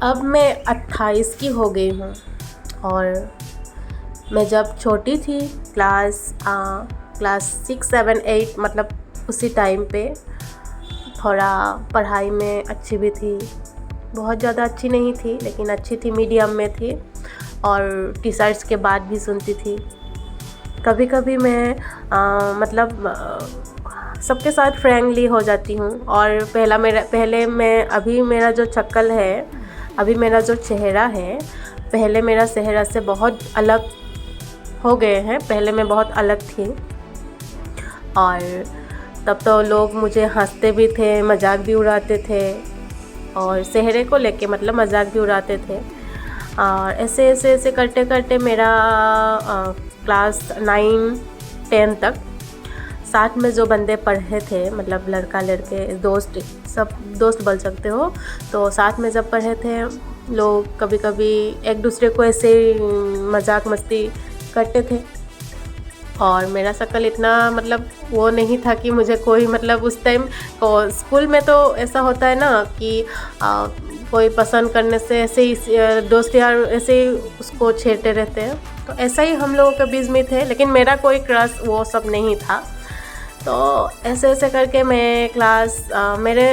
अब मैं 28 की हो गई हूँ। और मैं जब छोटी थी क्लास 6 7 8 मतलब उसी टाइम पे थोड़ा पढ़ाई में अच्छी भी थी, बहुत ज़्यादा अच्छी नहीं थी लेकिन अच्छी थी, मीडियम में थी। और टीचर्स के बात भी सुनती थी। कभी कभी मैं सबके साथ फ्रेंडली हो जाती हूँ। और अभी मेरा जो शक्ल है, अभी मेरा जो चेहरा है, पहले मेरा चेहरा से बहुत अलग हो गए हैं। पहले मैं बहुत अलग थी और तब तो लोग मुझे हंसते भी थे, मजाक भी उड़ाते थे और चेहरे को लेके मतलब मजाक भी उड़ाते थे। और ऐसे ऐसे ऐसे करते करते मेरा क्लास 9 10 तक साथ में जो बंदे पढ़े थे, मतलब लड़का लड़के दोस्त, सब दोस्त बोल सकते हो, तो साथ में जब पढ़े थे लोग कभी कभी एक दूसरे को ऐसे मजाक मस्ती करते थे। और मेरा शक्ल इतना मतलब वो नहीं था कि मुझे कोई मतलब उस टाइम स्कूल में तो ऐसा होता है ना कि कोई पसंद करने से ऐसे ही दोस्त यार ऐसे ही उसको छेड़ते रहते हैं, तो ऐसा ही हम लोगों के बीच में थे। लेकिन मेरा कोई क्रश वो सब नहीं था। तो ऐसे ऐसे करके मैं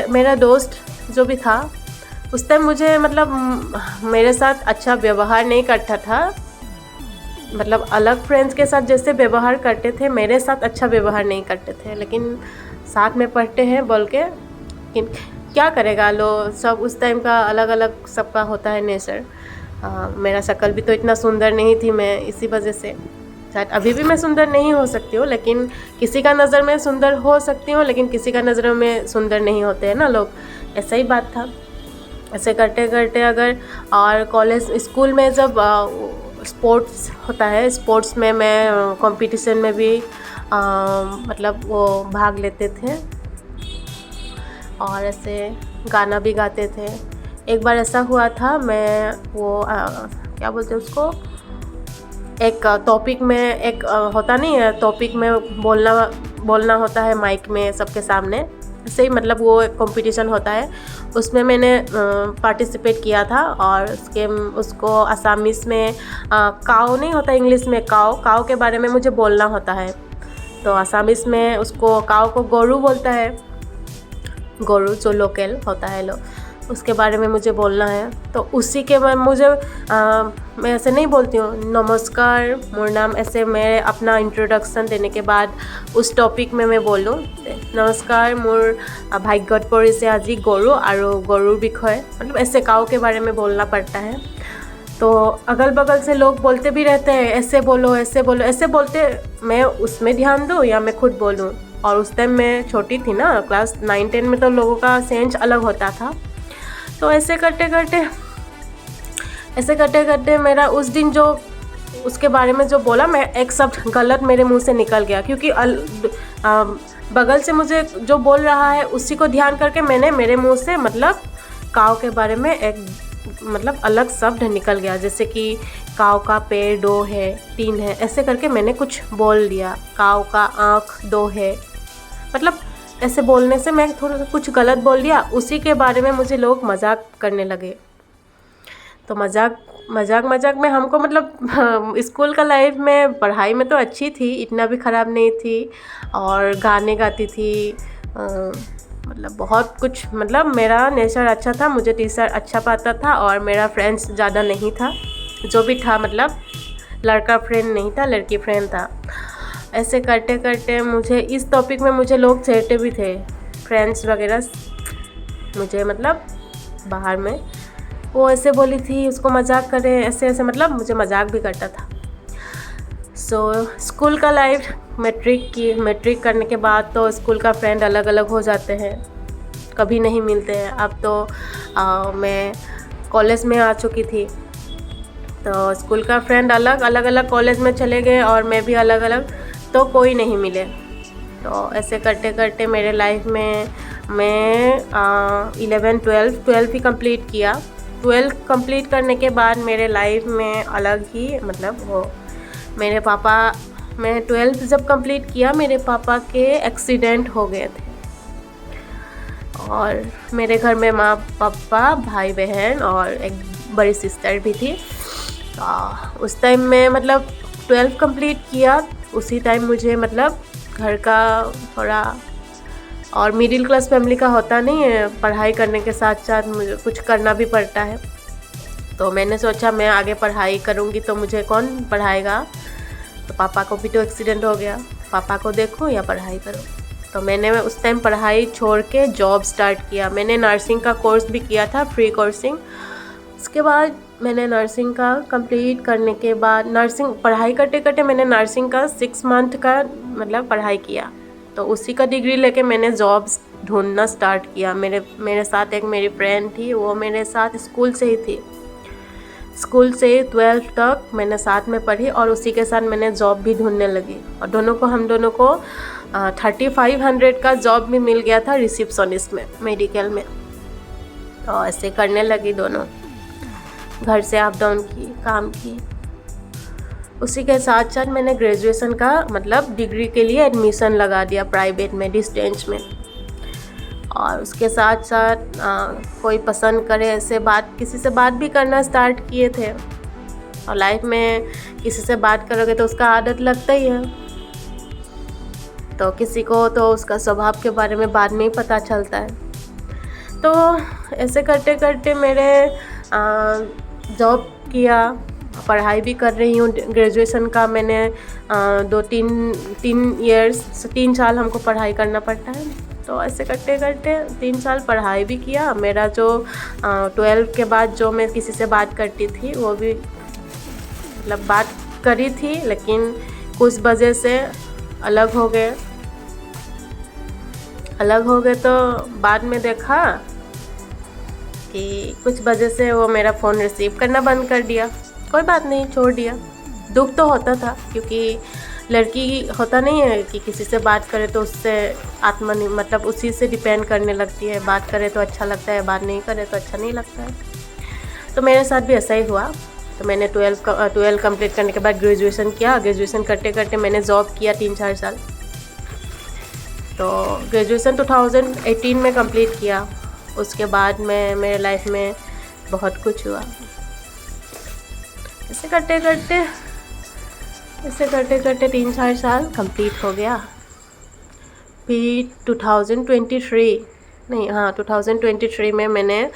मेरा दोस्त जो भी था उस टाइम मुझे मतलब मेरे साथ अच्छा व्यवहार नहीं करता था। मतलब अलग फ्रेंड्स के साथ जैसे व्यवहार करते थे मेरे साथ अच्छा व्यवहार नहीं करते थे। लेकिन साथ में पढ़ते हैं बोल के, लेकिन क्या करेगा लो, सब उस टाइम का अलग अलग सबका होता है नेचर। मेरा शक्ल भी तो इतना सुंदर नहीं थी, मैं इसी वजह से शायद अभी भी मैं सुंदर नहीं हो सकती हूँ, लेकिन किसी का नज़र में सुंदर हो सकती हूँ, लेकिन किसी का नज़र में सुंदर नहीं होते हैं ना लोग। ऐसा ही बात था। ऐसे करते करते अगर और कॉलेज स्कूल में जब स्पोर्ट्स होता है, स्पोर्ट्स में मैं कंपटीशन में भी मतलब वो भाग लेते थे और ऐसे गाना भी गाते थे। एक बार ऐसा हुआ था, मैं वो क्या बोलते हैं उसको, एक टॉपिक में एक होता नहीं है, टॉपिक में बोलना होता है माइक में सबके सामने, ऐसे ही मतलब वो एक कंपटीशन होता है, उसमें मैंने पार्टिसिपेट किया था। और उसको असामीज़ में काव नहीं होता, इंग्लिश में काव के बारे में मुझे बोलना होता है। तो असामीज़ में उसको काव को गोरू बोलता है, गोरू जो लोकल होता है उसके बारे में मुझे बोलना है। तो उसी के मैं ऐसे नहीं बोलती हूँ नमस्कार मोर नाम, ऐसे मैं अपना इंट्रोडक्शन देने के बाद उस टॉपिक में मैं बोलूँ नमस्कार मोर भाग्यत परिছে আজি गरु और गरुर विषय, मतलब ऐसे काऊ के बारे में बोलना पड़ता है। तो अगल बगल से लोग बोलते भी रहते हैं ऐसे बोलो ऐसे बोलो, ऐसे बोलते मैं उसमें ध्यान दूँ या मैं खुद बोलूँ। और उस टाइम मैं छोटी थी ना, क्लास 9 10 में, तो लोगों का सेंस अलग होता था। तो ऐसे करते करते मेरा उस दिन जो उसके बारे में जो बोला, मैं एक शब्द गलत मेरे मुंह से निकल गया, क्योंकि बगल से मुझे जो बोल रहा है उसी को ध्यान करके मैंने मेरे मुंह से मतलब काव के बारे में एक मतलब अलग शब्द निकल गया, जैसे कि काव का पैर 2 है 3 है, ऐसे करके मैंने कुछ बोल दिया। काव का आँख 2 है, मतलब ऐसे बोलने से मैं थोड़ा सा कुछ गलत बोल दिया। उसी के बारे में मुझे लोग मजाक करने लगे। तो मजाक में हमको मतलब स्कूल का लाइफ में पढ़ाई में तो अच्छी थी, इतना भी ख़राब नहीं थी, और गाने गाती थी, मतलब बहुत कुछ, मतलब मेरा नेचर अच्छा था, मुझे टीचर अच्छा पाता था और मेरा फ्रेंड्स ज़्यादा नहीं था, जो भी था मतलब लड़का फ्रेंड नहीं था, लड़की फ्रेंड था। ऐसे करते करते मुझे इस टॉपिक में मुझे लोग छेड़ते भी थे, फ्रेंड्स वगैरह मुझे मतलब बाहर में वो ऐसे बोली थी, उसको मजाक करे, ऐसे ऐसे मतलब मुझे मजाक भी करता था। स्कूल का लाइफ मैट्रिक करने के बाद तो स्कूल का फ्रेंड अलग अलग हो जाते हैं, कभी नहीं मिलते हैं। अब तो मैं कॉलेज में आ चुकी थी, तो स्कूल का फ्रेंड अलग कॉलेज में चले गए और मैं भी अलग अलग, तो कोई नहीं मिले। तो ऐसे करते करते मेरे लाइफ में मैं 11 12 ही कंप्लीट किया। 12 कंप्लीट करने के बाद मेरे लाइफ में अलग ही मतलब वो मेरे पापा, मैं 12 जब कंप्लीट किया मेरे पापा के एक्सीडेंट हो गए थे। और मेरे घर में माँ पापा भाई बहन और एक बड़ी सिस्टर भी थी। उस टाइम में मतलब 12 कंप्लीट किया, उसी टाइम मुझे मतलब घर का थोड़ा और मिडिल क्लास फैमिली का होता नहीं है, पढ़ाई करने के साथ साथ मुझे कुछ करना भी पड़ता है। तो मैंने सोचा मैं आगे पढ़ाई करूँगी तो मुझे कौन पढ़ाएगा, तो पापा को भी तो एक्सीडेंट हो गया, पापा को देखूँ या पढ़ाई करूँ। तो मैंने उस टाइम पढ़ाई छोड़ के जॉब स्टार्ट किया। मैंने नर्सिंग का कोर्स भी किया था, फ्री कोर्सिंग। उसके बाद मैंने नर्सिंग का कंप्लीट करने के बाद नर्सिंग पढ़ाई करते करते मैंने नर्सिंग का 6 मंथ का मतलब पढ़ाई किया। तो उसी का डिग्री लेके मैंने जॉब्स ढूंढना स्टार्ट किया। मेरे साथ एक मेरी फ्रेंड थी, वो मेरे साथ स्कूल से ही थी। स्कूल से 12th तक मैंने साथ में पढ़ी और उसी के साथ मैंने जॉब भी ढूंढने लगी। और हम दोनों को 3500 का जॉब भी मिल गया था रिसेप्शनिस्ट में, मेडिकल में। तो ऐसे करने लगी दोनों, घर से अप डाउन की, काम की। उसी के साथ साथ मैंने ग्रेजुएशन का मतलब डिग्री के लिए एडमिशन लगा दिया प्राइवेट में, डिस्टेंस में। और उसके साथ साथ कोई पसंद करे ऐसे किसी से बात भी करना स्टार्ट किए थे। और लाइफ में किसी से बात करोगे तो उसका आदत लगता ही है, तो किसी को तो उसका स्वभाव के बारे में बाद में ही पता चलता है। तो ऐसे करते करते मेरे जॉब किया, पढ़ाई भी कर रही हूँ। ग्रेजुएशन का मैंने 3 साल हमको पढ़ाई करना पड़ता है। तो ऐसे करते करते 3 साल पढ़ाई भी किया। मेरा जो 12 के बाद जो मैं किसी से बात करती थी वो भी मतलब बात करी थी, लेकिन कुछ वजह से अलग हो गए। तो बाद में देखा कि कुछ वजह से वो मेरा फ़ोन रिसीव करना बंद कर दिया। कोई बात नहीं, छोड़ दिया। दुख तो होता था, क्योंकि लड़की होता नहीं है कि किसी से बात करे तो उससे मतलब उसी से डिपेंड करने लगती है। बात करे तो अच्छा लगता है, बात नहीं करे तो अच्छा नहीं लगता है। तो मेरे साथ भी ऐसा ही हुआ। तो मैंने 12 कंप्लीट करने के बाद ग्रेजुएशन किया। ग्रेजुएशन करते करते मैंने जॉब किया 3-4 साल। तो ग्रेजुएशन 2018 में कंप्लीट किया। उसके बाद मेरे लाइफ में बहुत कुछ हुआ। ऐसे करते करते 3-4 साल कंप्लीट हो गया। फिर 2023 में मैंने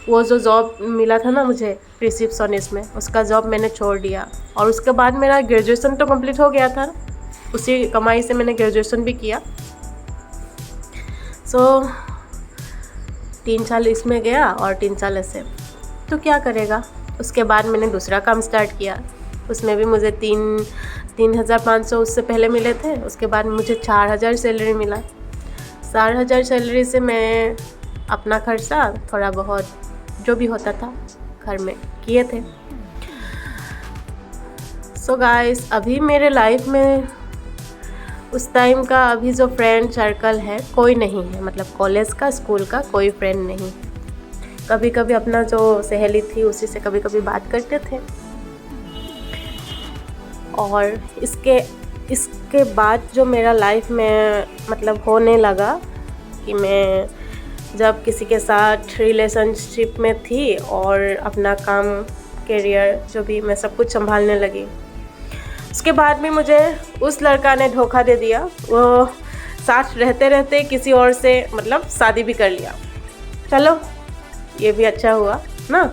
वो जो जॉब मिला था ना मुझे रिसेप्शनिस्ट में, उसका जॉब मैंने छोड़ दिया। और उसके बाद मेरा ग्रेजुएशन तो कंप्लीट हो गया था, उसी कमाई से मैंने ग्रेजुएशन भी किया। 3 साल इसमें गया और 3 साल ऐसे। तो क्या करेगा। उसके बाद मैंने दूसरा काम स्टार्ट किया। उसमें भी मुझे 3,500 उससे पहले मिले थे। उसके बाद मुझे 4,000 सैलरी मिला। 4,000 सैलरी से मैं अपना खर्चा थोड़ा बहुत जो भी होता था घर में किए थे। सो गाइस, अभी मेरे लाइफ में उस टाइम का अभी जो फ्रेंड सर्कल है कोई नहीं है, मतलब कॉलेज का, स्कूल का कोई फ्रेंड नहीं। कभी कभी अपना जो सहेली थी उसी से कभी कभी बात करते थे। और इसके बाद जो मेरा लाइफ में मतलब होने लगा कि मैं जब किसी के साथ रिलेशनशिप में थी और अपना काम, करियर जो भी, मैं सब कुछ संभालने लगी। उसके बाद भी मुझे उस लड़का ने धोखा दे दिया। वो साथ रहते रहते किसी और से मतलब शादी भी कर लिया। चलो ये भी अच्छा हुआ ना,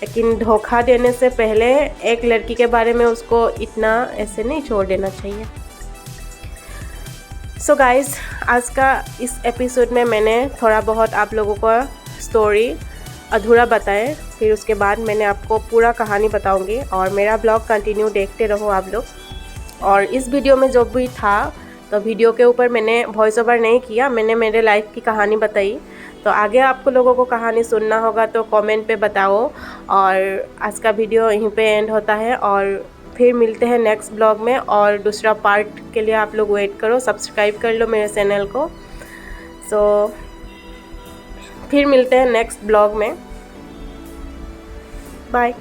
लेकिन धोखा देने से पहले एक लड़की के बारे में उसको इतना ऐसे नहीं छोड़ देना चाहिए। सो गाइस, आज का इस एपिसोड में मैंने थोड़ा बहुत आप लोगों को स्टोरी अधूरा बताए, फिर उसके बाद मैंने आपको पूरा कहानी बताऊंगी। और मेरा ब्लॉग कंटिन्यू देखते रहो आप लोग। और इस वीडियो में जो भी था, तो वीडियो के ऊपर मैंने वॉइस ओवर नहीं किया, मैंने मेरे लाइफ की कहानी बताई। तो आगे आपको लोगों को कहानी सुनना होगा तो कमेंट पे बताओ। और आज का वीडियो यहीं पे एंड होता है और फिर मिलते हैं नेक्स्ट ब्लॉग में। और दूसरा पार्ट के लिए आप लोग वेट करो, सब्सक्राइब कर लो मेरे चैनल को। सो फिर मिलते हैं नेक्स्ट ब्लॉग में। बाय।